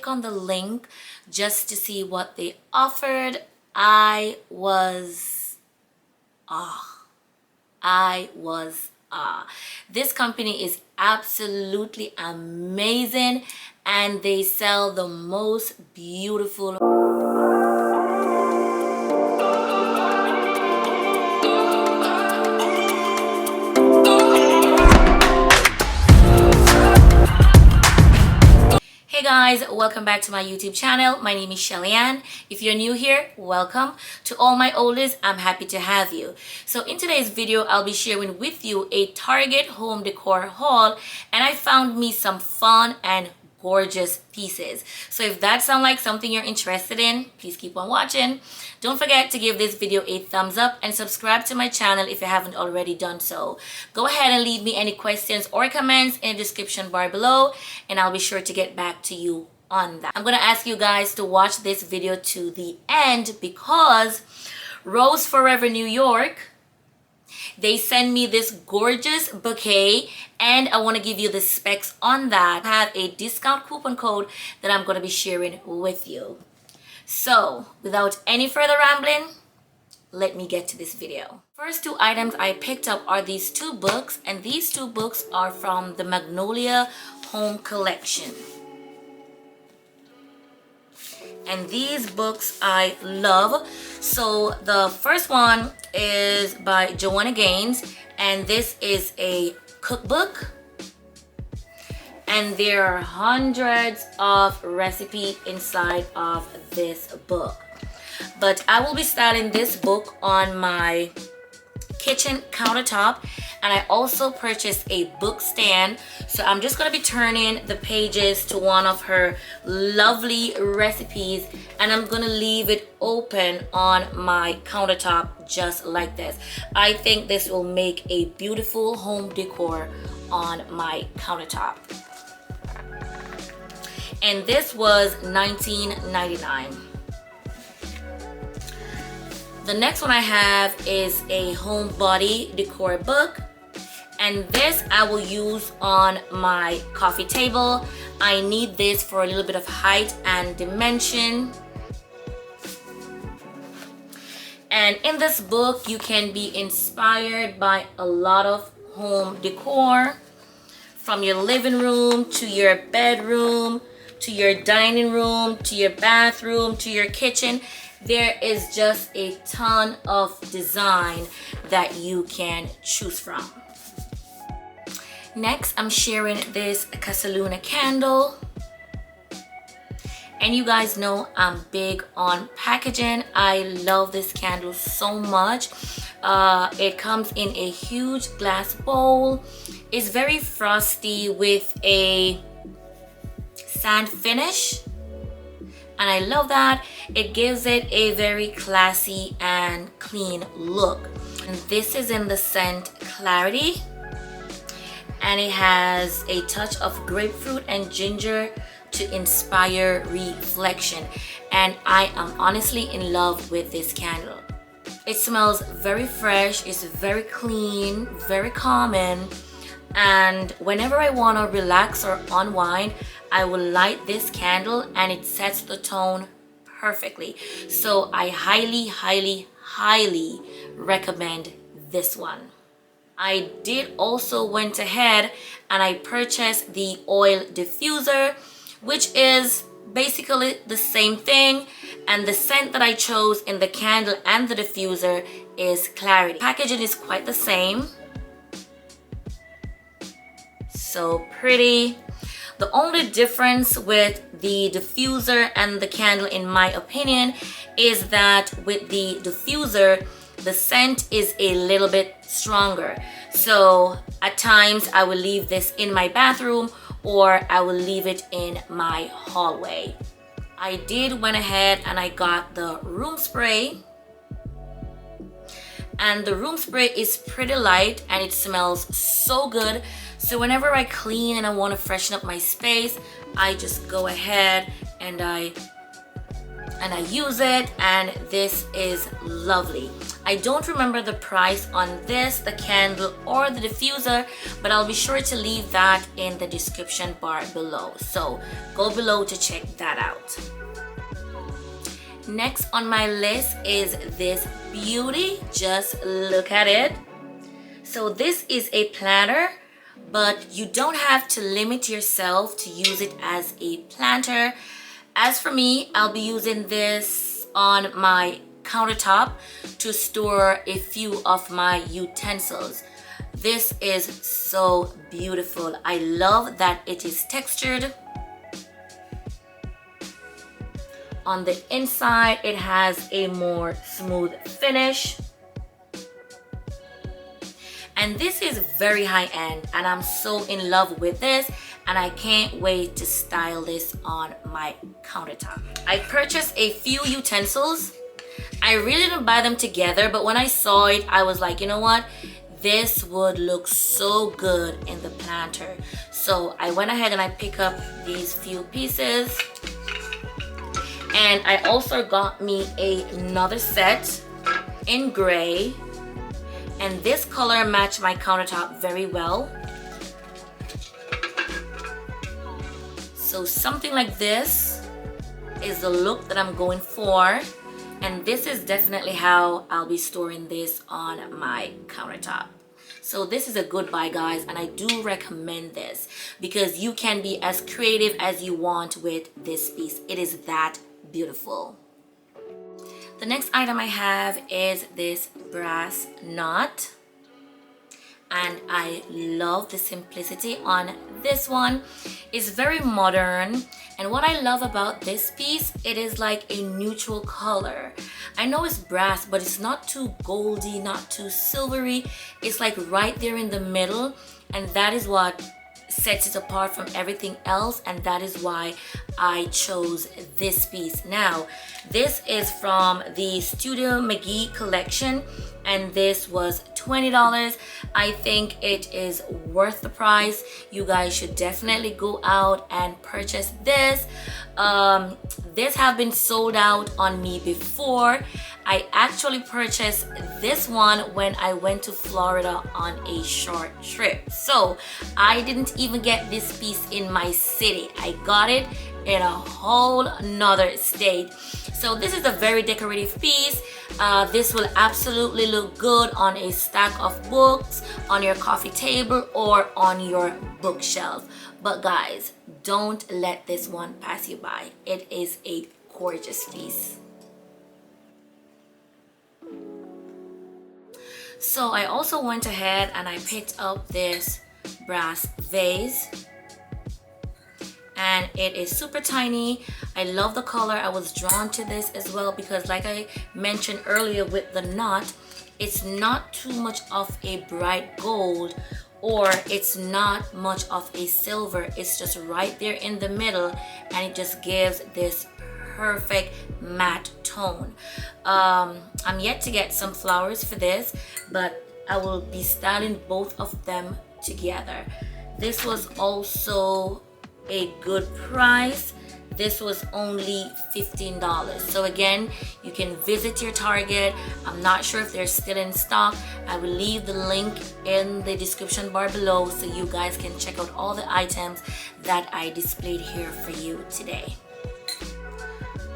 click on the link just to see what they offered. I was this company is absolutely amazing, and they sell the most beautiful Hey guys, welcome back to my YouTube channel. My name is Shelly-Ann. If you're new here, welcome. To all my oldies, I'm happy to have you. So in today's video, I'll be sharing with you a Target home decor haul, and I found me some fun and gorgeous pieces. So if that sounds like something you're interested in, please keep on watching. Don't forget to give this video a thumbs up and subscribe to my channel if you haven't already done so. Go ahead and leave me any questions or comments in the description bar below, and I'll be sure to get back to you on that. I'm gonna ask you guys to watch this video to the end because Rose Forever New York, they send me this gorgeous bouquet, and I want to give you the specs on that. I have a discount coupon code that I'm going to be sharing with you. So without any further rambling, let me get to this video. First two items I picked up are these two books, and these two books are from the Magnolia home collection. And these books I love. So the first one is by Joanna Gaines, and this is a cookbook, and there are hundreds of recipes inside of this book. But I will be styling this book on my kitchen countertop, and I also purchased a book stand, so I'm just going to be turning the pages to one of her lovely recipes, and I'm going to leave it open on my countertop just like this. I think this will make a beautiful home decor on my countertop. And this was $19.99. The next one I have is a homebody decor book, and this I will use on my coffee table. I need this for a little bit of height and dimension. And in this book, you can be inspired by a lot of home decor, from your living room to your bedroom to your dining room to your bathroom to your kitchen. There is just a ton of design that you can choose from. Next, I'm sharing this Casaluna candle. And you guys know I'm big on packaging. I love this candle so much. It comes in a huge glass bowl. It's very frosty with a sand finish, and I love that. It gives it a very classy and clean look. And this is in the scent Clarity, and it has a touch of grapefruit and ginger to inspire reflection, and I am honestly in love with this candle. It smells very fresh, it's very clean, very calming, and whenever I want to relax or unwind, I will light this candle and it sets the tone perfectly. So I highly recommend this one. I did also went ahead and I purchased the oil diffuser, which is basically the same thing, and the scent that I chose in the candle and the diffuser is Clarity. Packaging is quite the same, so pretty. The only difference with the diffuser and the candle, in my opinion, is that with the diffuser, the scent is a little bit stronger. So at times I will leave this in my bathroom, or I will leave it in my hallway. I did went ahead and I got the room spray, and the room spray is pretty light and it smells so good. So whenever I clean and I want to freshen up my space, I just go ahead and I use it, and this is lovely. I don't remember the price on this, the candle or the diffuser, but I'll be sure to leave that in the description bar below. So go below to check that out. Next on my list is this beauty. Just look at it. So this is a planter, but you don't have to limit yourself to use it as a planter. As for me, I'll be using this on my countertop to store a few of my utensils. This is so beautiful. I love that it is textured. On the inside, it has a more smooth finish. And this is very high-end, and I'm so in love with this, and I can't wait to style this on my countertop. I purchased a few utensils. I really didn't buy them together, but when I saw it, I was like, you know what? This would look so good in the planter. So I went ahead and I picked up these few pieces. And I also got me another set in gray. And this color matched my countertop very well. So something like this is the look that I'm going for. And this is definitely how I'll be storing this on my countertop. So this is a good buy, guys, and I do recommend this because you can be as creative as you want with this piece. It is that beautiful. The next item I have is this brass knot, and I love the simplicity on this one. It's very modern, and what I love about this piece, it is like a neutral color. I know it's brass, but it's not too goldy, not too silvery. It's like right there in the middle, and that is what sets it apart from everything else, and that is why I chose this piece. Now, this is from the Studio McGee collection, and this was $20. I think it is worth the price. You guys should definitely go out and purchase this. This have been sold out on me before. I actually purchased this one when I went to Florida on a short trip. So I didn't even get this piece in my city. I got it in a whole nother state. So this is a very decorative piece. This will absolutely look good on a stack of books, on your coffee table, or on your bookshelf. But guys, don't let this one pass you by. It is a gorgeous piece. So I also went ahead and I picked up this brass vase, and it is super tiny. I love the color. I was drawn to this as well because, like I mentioned earlier with the knot, it's not too much of a bright gold, or it's not much of a silver. It's just right there in the middle, and it just gives this perfect matte tone. I'm yet to get some flowers for this, but I will be styling both of them together. This was also a good price. This was only $15. So again, you can visit your Target. I'm not sure if they're still in stock. I will leave the link in the description bar below so you guys can check out all the items that I displayed here for you today.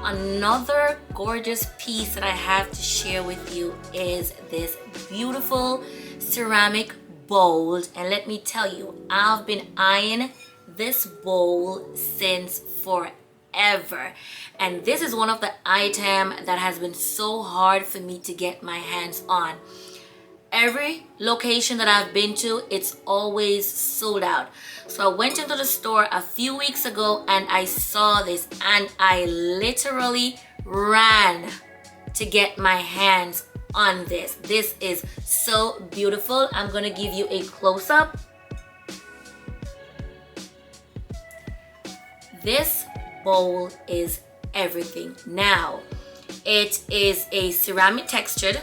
Another gorgeous piece that I have to share with you is this beautiful ceramic bowl. And let me tell you, I've been eyeing this bowl since forever, and this is one of the items that has been so hard for me to get my hands on. Every location that I've been to, it's always sold out. So I went into the store a few weeks ago and I saw this, and I literally ran to get my hands on this. This is so beautiful. I'm gonna give you a close-up. This bowl is everything. Now, it is a ceramic textured.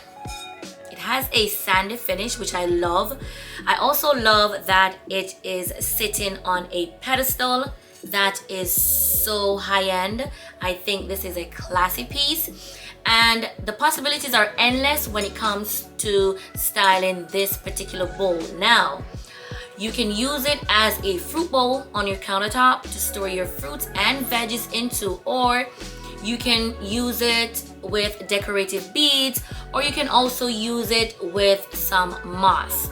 It has a sandy finish, which I love. I also love that it is sitting on a pedestal that is so high-end. I think this is a classy piece, and the possibilities are endless when it comes to styling this particular bowl. Now, you can use it as a fruit bowl on your countertop to store your fruits and veggies into, or you can use it with decorative beads, or you can also use it with some moss.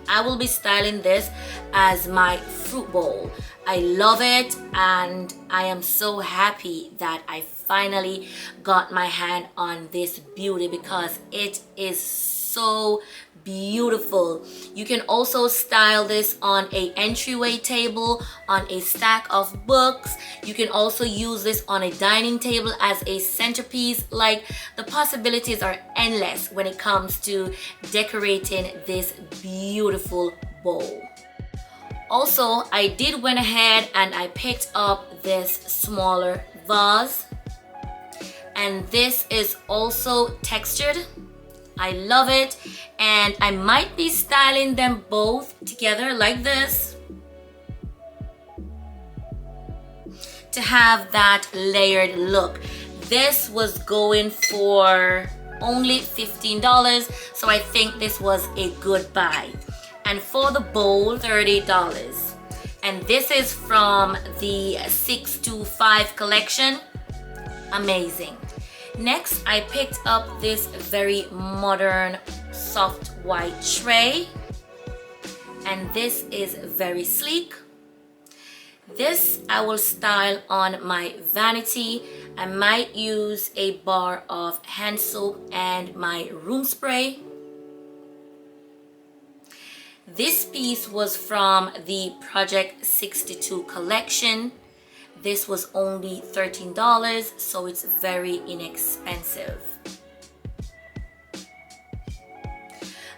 I will be styling this as my fruit bowl. I love it, and I am so happy that I finally got my hand on this beauty because it is so beautiful. You can also style this on a entryway table, on a stack of books. You can also use this on a dining table as a centerpiece. Like, the possibilities are endless when it comes to decorating this beautiful bowl. Also, I did went ahead and I picked up this smaller vase, and this is also textured. I love it, and I might be styling them both together like this to have that layered look. This was going for only $15, so I think this was a good buy. And for the bowl, $30. And this is from the 625 collection. Amazing. Next, I picked up this very modern soft white tray, and this is very sleek. This I will style on my vanity. I might use a bar of hand soap and my room spray. This piece was from the Project 62 collection. This was only $13, so it's very inexpensive.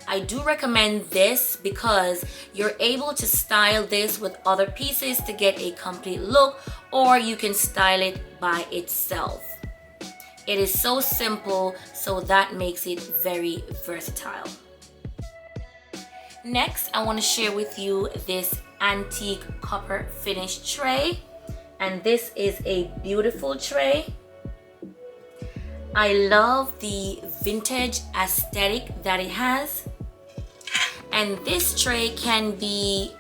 I do recommend this because you're able to style this with other pieces to get a complete look, or you can style it by itself. It is so simple, so that makes it very versatile. Next, I want to share with you this antique copper finish tray, and this is a beautiful tray. I love the vintage aesthetic that it has, and this tray can be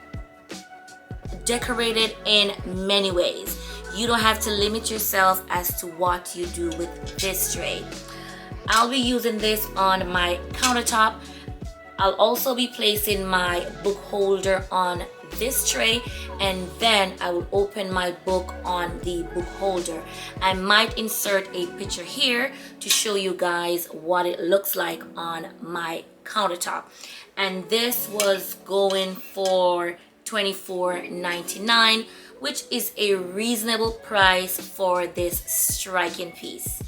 decorated in many ways. You don't have to limit yourself as to what you do with this tray. I'll be using this on my countertop. I'll also be placing my book holder on this tray, and then I will open my book on the book holder. I might insert a picture here to show you guys what it looks like on my countertop. And this was going for $24.99, which is a reasonable price for this striking piece.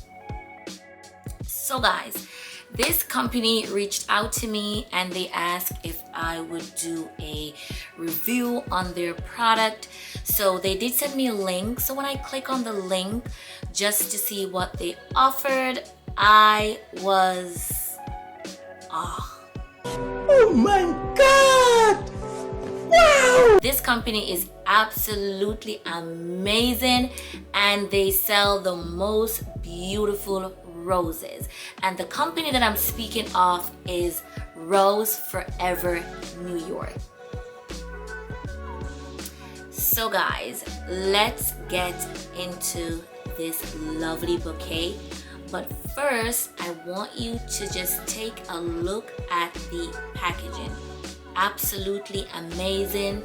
So guys, this company reached out to me and they asked if I would do a review on their product. So they did send me a link. So when I click on the link just to see what they offered, I was oh my god, wow! This company is absolutely amazing, and they sell the most beautiful roses. And the company that I'm speaking of is Rose Forever New York. So guys, let's get into this lovely bouquet. But first, I want you to just take a look at the packaging. Absolutely amazing.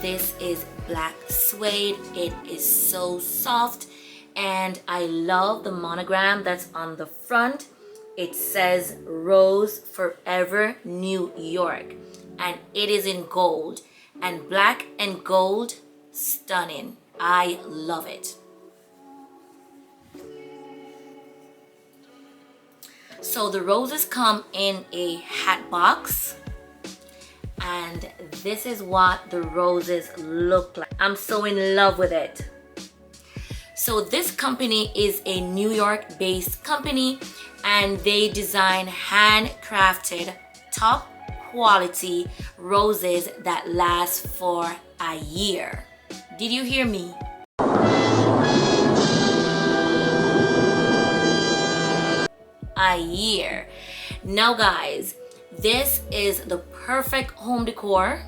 This is black suede. It is so soft, and I love the monogram that's on the front. It says Rose Forever New York, and it is in gold, and black and gold, stunning. I love it. So the roses come in a hat box, and this is what the roses look like. I'm so in love with it. So this company is a New York based company, and they design handcrafted top quality roses that last for a year. Did you hear me? a year. Now guys, this is the perfect home decor.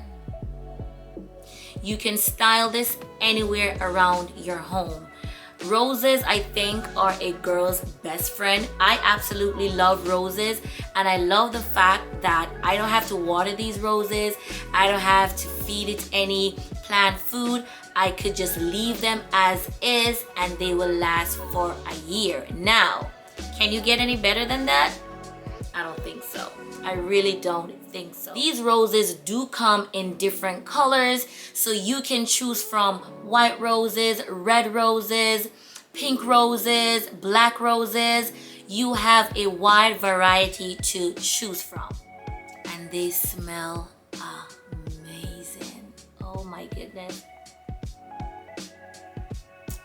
You can style this anywhere around your home. Roses, I think, are a girl's best friend. I absolutely love roses, and I love the fact that I don't have to water these roses. I don't have to feed it any plant food. I could just leave them as is and they will last for a year. Now, can you get any better than that? I don't think so. I really don't think so. These roses do come in different colors, so you can choose from white roses, red roses, pink roses, black roses. You have a wide variety to choose from. And they smell amazing. Oh my goodness.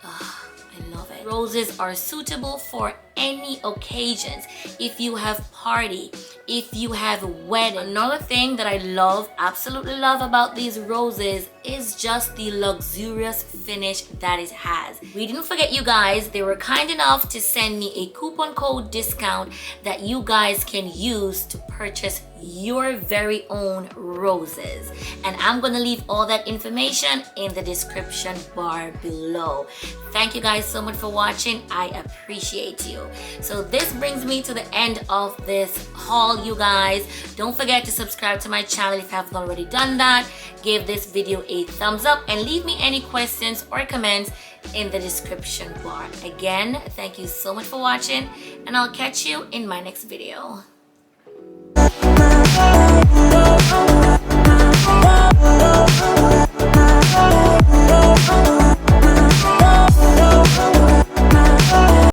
I love it. Roses are suitable for any occasions. If you have party, if you have wedding. Another thing that I love, absolutely love about these roses is just the luxurious finish that it has. We didn't forget you guys, they were kind enough to send me a coupon code discount that you guys can use to purchase your very own roses, and I'm gonna leave all that information in the description bar below. Thank you guys so much for watching. I appreciate you. So this brings me to the end of this haul, you guys. Don't forget to subscribe to my channel if you haven't already done that. Give this video a thumbs up and leave me any questions or comments in the description bar. Again, thank you so much for watching, and I'll catch you in my next video.